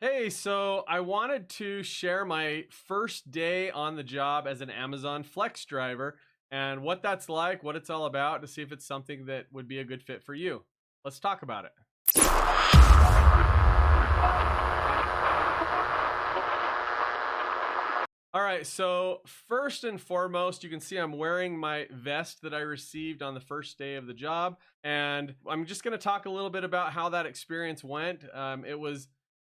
Hey, so I wanted to share my first day on the job as an Amazon Flex driver and what that's like, what it's all about, to see if it's something that would be a good fit for you. Let's talk about it. All right, so first and foremost, you can see I'm wearing my vest that I received on the first day of the job, and I'm just going to talk a little bit about how that experience went.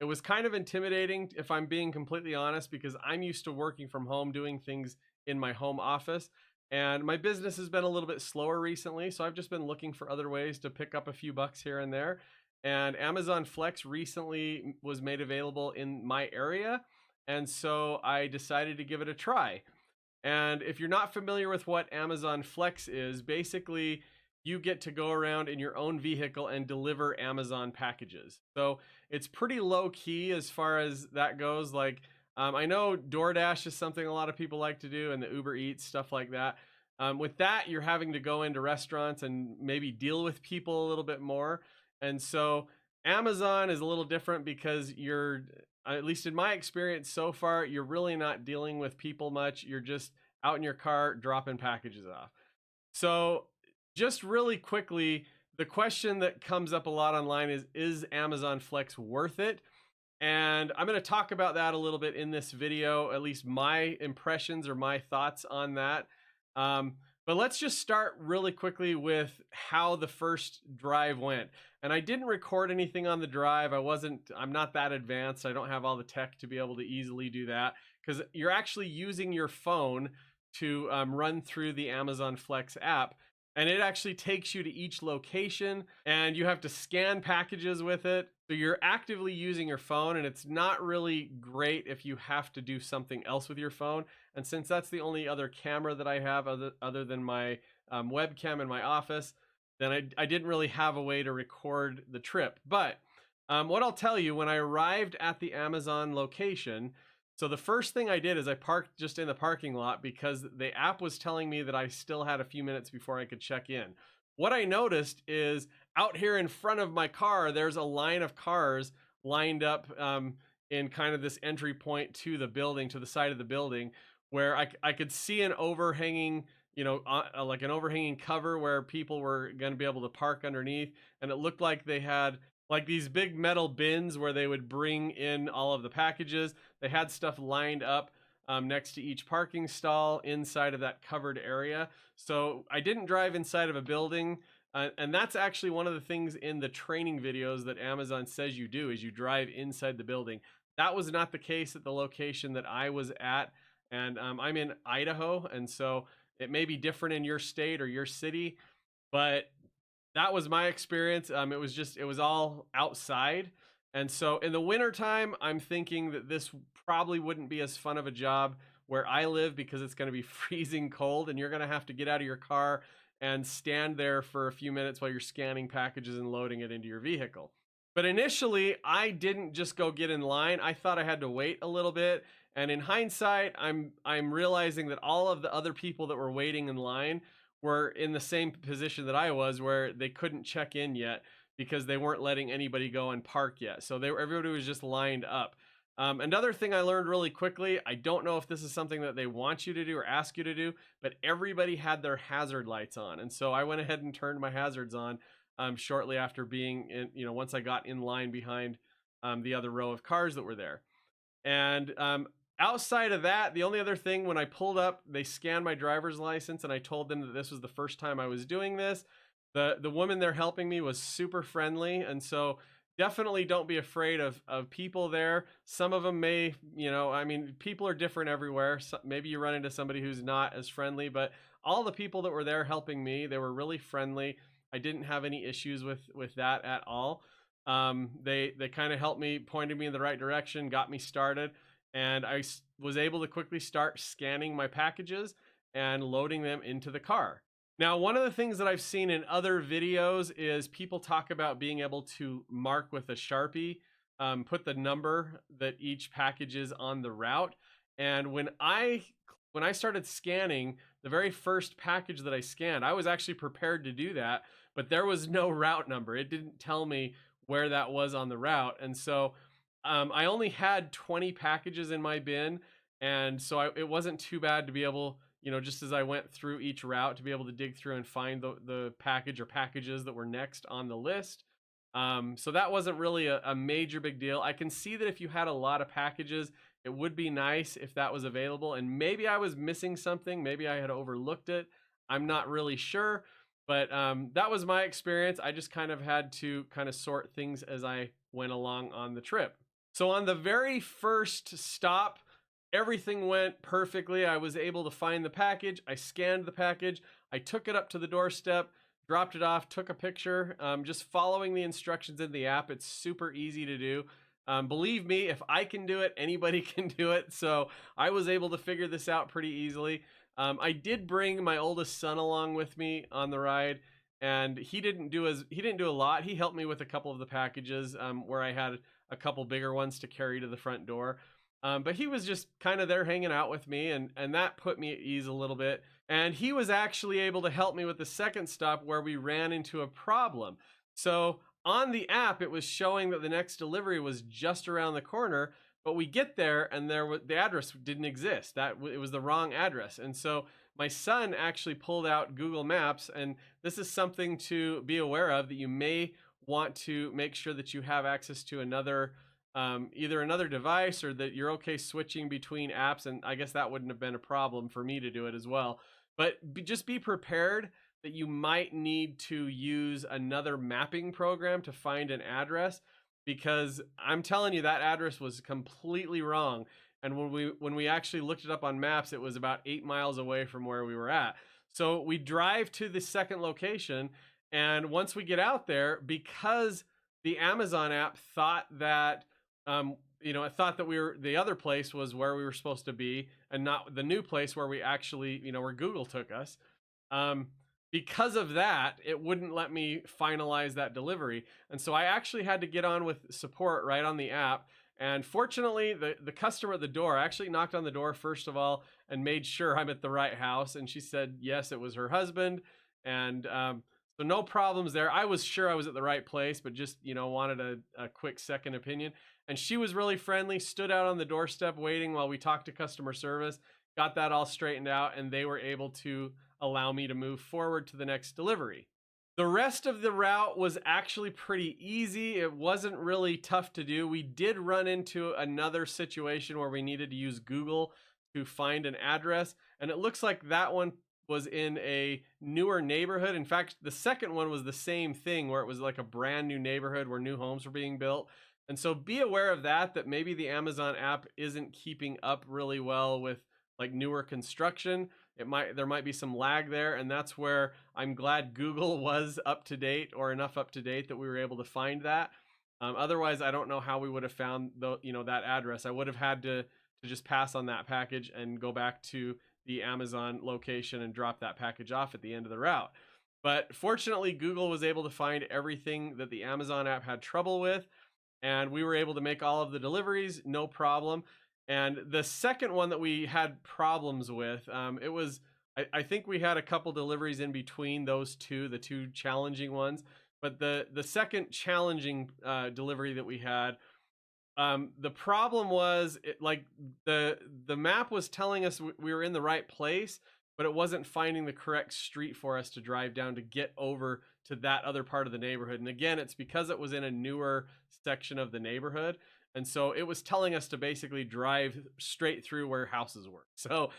It was kind of intimidating, if I'm being completely honest, because I'm used to working from home, doing things in my home office, and my business has been a little bit slower recently, so I've just been looking for other ways to pick up a few bucks here and there. And Amazon Flex recently was made available in my area, and so I decided to give it a try. And if you're not familiar with what Amazon Flex is, basically you get to go around in your own vehicle and deliver Amazon packages. So it's pretty low key as far as that goes. I know DoorDash is something a lot of people like to do, and the Uber Eats, stuff like that. With that, you're having to go into restaurants and maybe deal with people a little bit more. And so Amazon is a little different because at least in my experience so far, you're really not dealing with people much. You're just out in your car dropping packages off. So, just really quickly, the question that comes up a lot online is Amazon Flex worth it? And I'm going to talk about that a little bit in this video, at least my impressions or my thoughts on that. But let's just start really quickly with how the first drive went. And I didn't record anything on the drive. I'm not that advanced. I don't have all the tech to be able to easily do that, because you're actually using your phone to run through the Amazon Flex app. And it actually takes you to each location, and you have to scan packages with it. So you're actively using your phone, and it's not really great if you have to do something else with your phone. And since that's the only other camera that I have other than my webcam in my office, then I didn't really have a way to record the trip. But what I'll tell you, when I arrived at the Amazon location, so the first thing I did is I parked just in the parking lot because the app was telling me that I still had a few minutes before I could check in. What I noticed is out here in front of my car, there's a line of cars lined up in kind of this entry point to the building, to the side of the building, where I could see an overhanging, like an overhanging cover where people were going to be able to park underneath. And it looked like they had like these big metal bins where they would bring in all of the packages. They had stuff lined up next to each parking stall inside of that covered area. So I didn't drive inside of a building. And that's actually one of the things in the training videos that Amazon says you do, is you drive inside the building. That was not the case at the location that I was at. And I'm in Idaho. And so it may be different in your state or your city, but that was my experience. It was all outside. And so in the wintertime, I'm thinking that this probably wouldn't be as fun of a job where I live, because it's going to be freezing cold and you're going to have to get out of your car and stand there for a few minutes while you're scanning packages and loading it into your vehicle. But initially, I didn't just go get in line. I thought I had to wait a little bit. And in hindsight, I'm realizing that all of the other people that were waiting in line were in the same position that I was, where they couldn't check in yet because they weren't letting anybody go and park yet. So everybody was just lined up. Another thing I learned really quickly, I don't know if this is something that they want you to do or ask you to do, but everybody had their hazard lights on. And so I went ahead and turned my hazards on shortly after being in, once I got in line behind the other row of cars that were there. And outside of that, the only other thing, when I pulled up, they scanned my driver's license, and I told them that this was the first time I was doing this. The woman there helping me was super friendly, and so definitely don't be afraid of people there. Some of them may, people are different everywhere. So maybe you run into somebody who's not as friendly, but all the people that were there helping me, they were really friendly. I didn't have any issues with that at all. They kind of helped me, pointed me in the right direction, got me started, and I was able to quickly start scanning my packages and loading them into the car. Now, one of the things that I've seen in other videos is people talk about being able to mark with a Sharpie, put the number that each package is on the route. And when I started scanning the very first package that I scanned, I was actually prepared to do that, but there was no route number. It didn't tell me where that was on the route. And so I only had 20 packages in my bin, and so it wasn't too bad to be able, just as I went through each route, to be able to dig through and find the package or packages that were next on the list. So that wasn't really a major big deal. I can see that if you had a lot of packages, it would be nice if that was available. And maybe I was missing something. Maybe I had overlooked it. I'm not really sure. But that was my experience. I just kind of had to kind of sort things as I went along on the trip. So on the very first stop, everything went perfectly. I was able to find the package. I scanned the package. I took it up to the doorstep, dropped it off, took a picture. Just following the instructions in the app. It's super easy to do. Believe me, if I can do it, anybody can do it. So I was able to figure this out pretty easily. I did bring my oldest son along with me on the ride, and he didn't do a lot. He helped me with a couple of the packages where I had a couple bigger ones to carry to the front door. But he was just kind of there hanging out with me, and that put me at ease a little bit. And he was actually able to help me with the second stop where we ran into a problem. So on the app, it was showing that the next delivery was just around the corner, but we get there and the address didn't exist. It was the wrong address. And so my son actually pulled out Google Maps, and this is something to be aware of, that you may want to make sure that you have access to either another device, or that you're okay switching between apps. And I guess that wouldn't have been a problem for me to do it as well. But just be prepared that you might need to use another mapping program to find an address, because I'm telling you, that address was completely wrong. And when we actually looked it up on maps, it was about 8 miles away from where we were at. So we drive to the second location, and once we get out there, because the Amazon app thought that it thought that the other place was where we were supposed to be, and not the new place where we actually, where Google took us. Because of that, it wouldn't let me finalize that delivery. And so I actually had to get on with support right on the app. And fortunately, the customer at the door actually knocked on the door first of all and made sure I'm at the right house. And she said, yes, it was her husband. And so no problems there. I was sure I was at the right place, but just, wanted a quick second opinion. And she was really friendly, stood out on the doorstep waiting while we talked to customer service, got that all straightened out, and they were able to allow me to move forward to the next delivery. The rest of the route was actually pretty easy. It wasn't really tough to do. We did run into another situation where we needed to use Google to find an address, and it looks like that one was in a newer neighborhood. In fact, the second one was the same thing, where it was like a brand new neighborhood where new homes were being built. And so be aware of that maybe the Amazon app isn't keeping up really well with like newer construction. There might be some lag there, and that's where I'm glad Google was up to date, or enough up to date that we were able to find that. Otherwise, I don't know how we would have found that address. I would have had to just pass on that package and go back to the Amazon location and drop that package off at the end of the route. But fortunately, Google was able to find everything that the Amazon app had trouble with, and we were able to make all of the deliveries, no problem. And the second one that we had problems with, I think we had a couple deliveries in between those two, the two challenging ones. But the second challenging delivery that we had, the problem was the map was telling us we were in the right place, but it wasn't finding the correct street for us to drive down to get over to that other part of the neighborhood. And again, it's because it was in a newer section of the neighborhood. And so it was telling us to basically drive straight through where houses were. So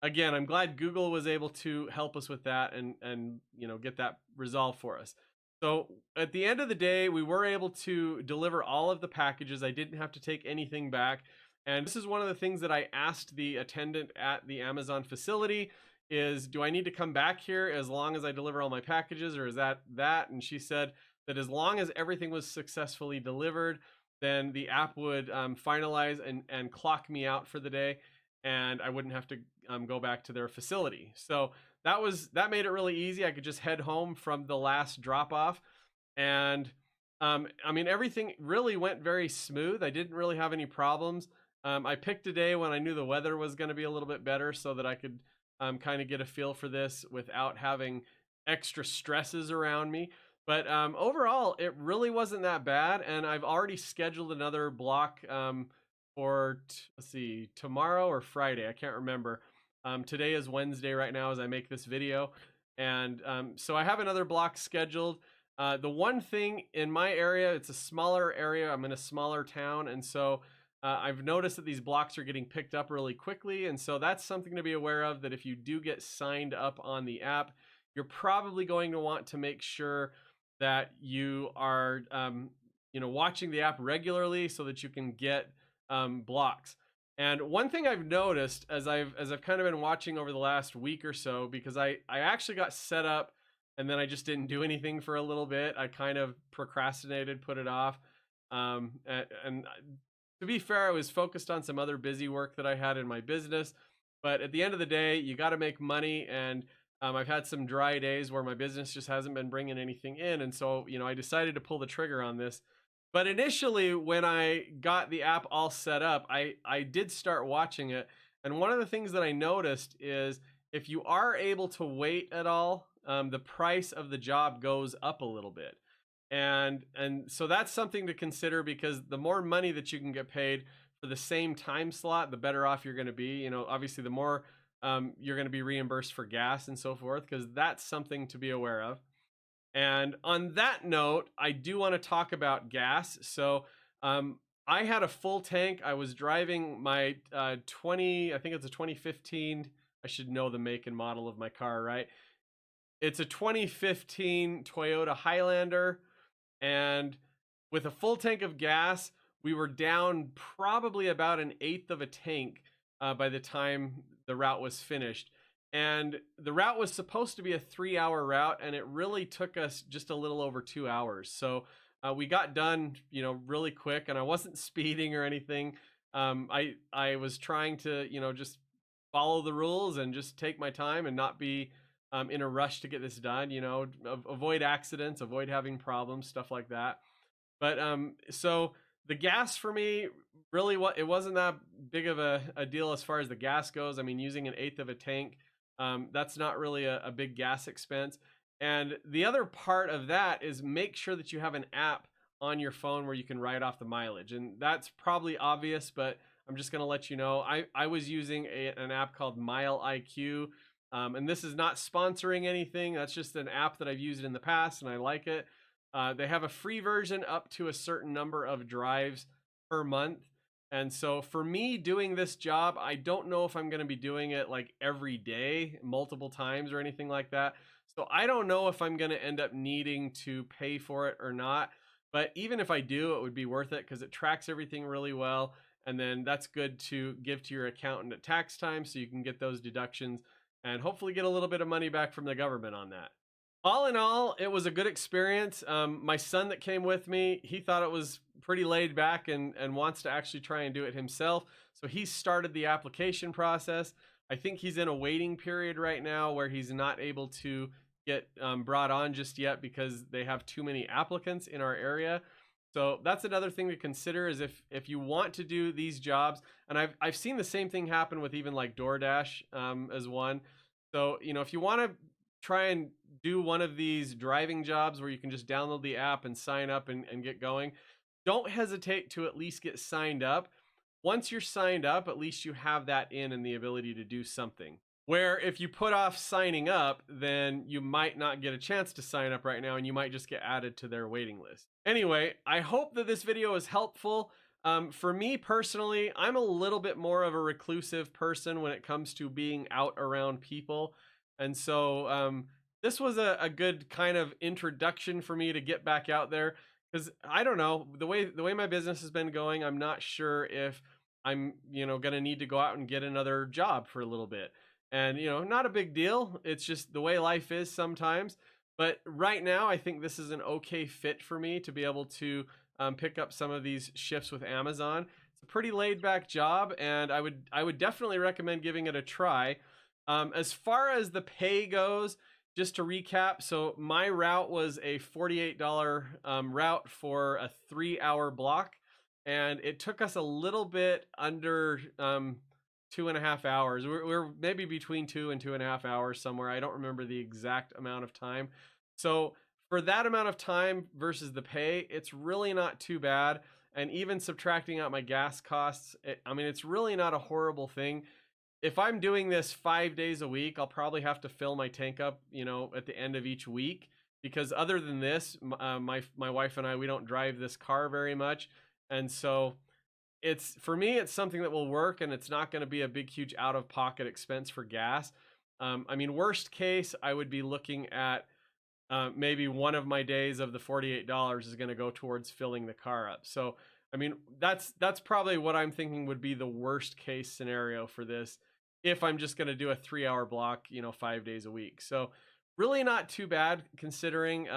again, I'm glad Google was able to help us with that and get that resolved for us. So at the end of the day, we were able to deliver all of the packages. I didn't have to take anything back. And this is one of the things that I asked the attendant at the Amazon facility is, do I need to come back here as long as I deliver all my packages, or is that? And she said that as long as everything was successfully delivered, then the app would finalize and clock me out for the day, and I wouldn't have to go back to their facility. So that made it really easy. I could just head home from the last drop off, and everything really went very smooth. I didn't really have any problems. I picked a day when I knew the weather was going to be a little bit better, so that I could kind of get a feel for this without having extra stresses around me. But overall, it really wasn't that bad, and I've already scheduled another block for let's see, tomorrow or Friday. I can't remember. Today is Wednesday right now as I make this video, and so I have another block scheduled. The one thing in my area, it's a smaller area. I'm in a smaller town, and so I've noticed that these blocks are getting picked up really quickly, and so that's something to be aware of. That if you do get signed up on the app, you're probably going to want to make sure that you are watching the app regularly so that you can get blocks. And one thing I've noticed as I've kind of been watching over the last week or so, because I actually got set up and then I just didn't do anything for a little bit. I kind of procrastinated, put it off. And to be fair, I was focused on some other busy work that I had in my business. But at the end of the day, you got to make money, and I've had some dry days where my business just hasn't been bringing anything in, and so I decided to pull the trigger on this. But initially, when I got the app all set up, I did start watching it, and one of the things that I noticed is if you are able to wait at all, the price of the job goes up a little bit, and so that's something to consider, because the more money that you can get paid for the same time slot, the better off you're going to be. Obviously, the more you're going to be reimbursed for gas and so forth, because that's something to be aware of. And on that note, I do want to talk about gas. So I had a full tank. I was driving my 20, I think it's a 2015. I should know the make and model of my car, right? It's a 2015 Toyota Highlander. And with a full tank of gas, we were down probably about an eighth of a tank by the time the route was finished. And the route was supposed to be a 3-hour route, and it really took us just a little over 2 hours. So we got done, really quick, and I wasn't speeding or anything. I was trying to, just follow the rules and just take my time and not be in a rush to get this done. Avoid accidents, avoid having problems, stuff like that. But so the gas for me, really, it wasn't that big of a deal as far as the gas goes. I mean, using an eighth of a tank, that's not really a big gas expense. And the other part of that is make sure that you have an app on your phone where you can write off the mileage. And that's probably obvious, but I'm just going to let you know. I was using an app called Mile IQ. And this is not sponsoring anything. That's just an app that I've used in the past and I like it. They have a free version up to a certain number of drives per month. And so for me doing this job, I don't know if I'm going to be doing it like every day, multiple times or anything like that. So I don't know if I'm going to end up needing to pay for it or not. But even if I do, it would be worth it because it tracks everything really well. And then that's good to give to your accountant at tax time so you can get those deductions and hopefully get a little bit of money back from the government on that. All in all, it was a good experience. My son that came with me, he thought it was pretty laid back and wants to actually try and do it himself. So he started the application process. I think he's in a waiting period right now where he's not able to get brought on just yet because they have too many applicants in our area. So that's another thing to consider is if you want to do these jobs, and I've seen the same thing happen with even like DoorDash as one. So, if you want to try and do one of these driving jobs where you can just download the app and sign up and get going, don't hesitate to at least get signed up. Once you're signed up, at least you have that in and the ability to do something. Where if you put off signing up, then you might not get a chance to sign up right now and you might just get added to their waiting list. Anyway, I hope that this video is helpful. For me personally, I'm a little bit more of a reclusive person when it comes to being out around people. And so this was a good kind of introduction for me to get back out there. Because I don't know, the way my business has been going, I'm not sure if I'm, going to need to go out and get another job for a little bit. And, not a big deal. It's just the way life is sometimes. But right now, I think this is an okay fit for me to be able to pick up some of these shifts with Amazon. It's a pretty laid back job, and I would definitely recommend giving it a try. As far as the pay goes, just to recap, so my route was a $48 route for a 3-hour block, and it took us a little bit under 2.5 hours. We're maybe between 2 and 2.5 hours somewhere. I don't remember the exact amount of time. So for that amount of time versus the pay, it's really not too bad. And even subtracting out my gas costs, I mean, it's really not a horrible thing. If I'm doing this 5 days a week, I'll probably have to fill my tank up, at the end of each week. Because other than this, my wife and I, we don't drive this car very much, and so it's for me, it's something that will work, and it's not going to be a big, huge out of pocket expense for gas. I mean, worst case, I would be looking at maybe one of my days of the $48 is going to go towards filling the car up. So, I mean, that's probably what I'm thinking would be the worst case scenario for this if I'm just going to do a 3 hour block, 5 days a week. So, really not too bad considering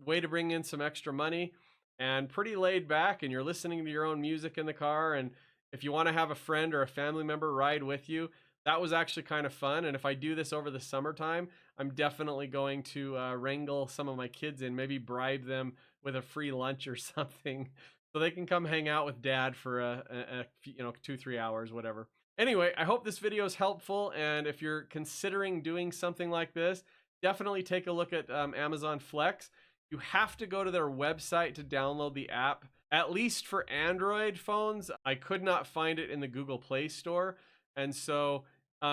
way to bring in some extra money and pretty laid back, and you're listening to your own music in the car. And if you want to have a friend or a family member ride with you, that was actually kind of fun. And if I do this over the summertime, I'm definitely going to wrangle some of my kids in, maybe bribe them with a free lunch or something, so they can come hang out with dad for 2-3 hours, whatever. Anyway, I hope this video is helpful, and if you're considering doing something like this, definitely take a look at Amazon Flex. You have to go to their website to download the app, at least for Android phones. I could not find it in the Google Play Store, and so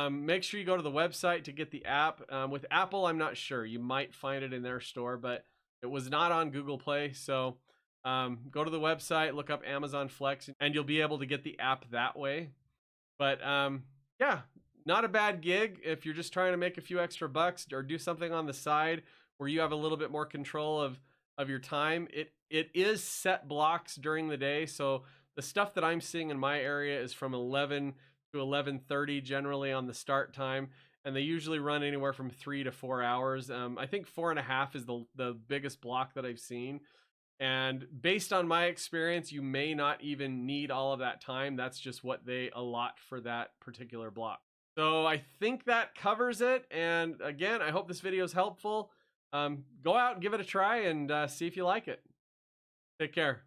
make sure you go to the website to get the app. With Apple, I'm not sure. You might find it in their store, but it was not on Google Play. So go to the website, look up Amazon Flex, and you'll be able to get the app that way. But yeah, not a bad gig if you're just trying to make a few extra bucks or do something on the side where you have a little bit more control of your time. It is set blocks during the day. So the stuff that I'm seeing in my area is from 11 to 11:30 generally on the start time, and they usually run anywhere from 3 to 4 hours. I think 4.5 is the biggest block that I've seen. And based on my experience, you may not even need all of that time. That's just what they allot for that particular block. So I think that covers it. And again, I hope this video is helpful. Go out and give it a try and see if you like it. Take care.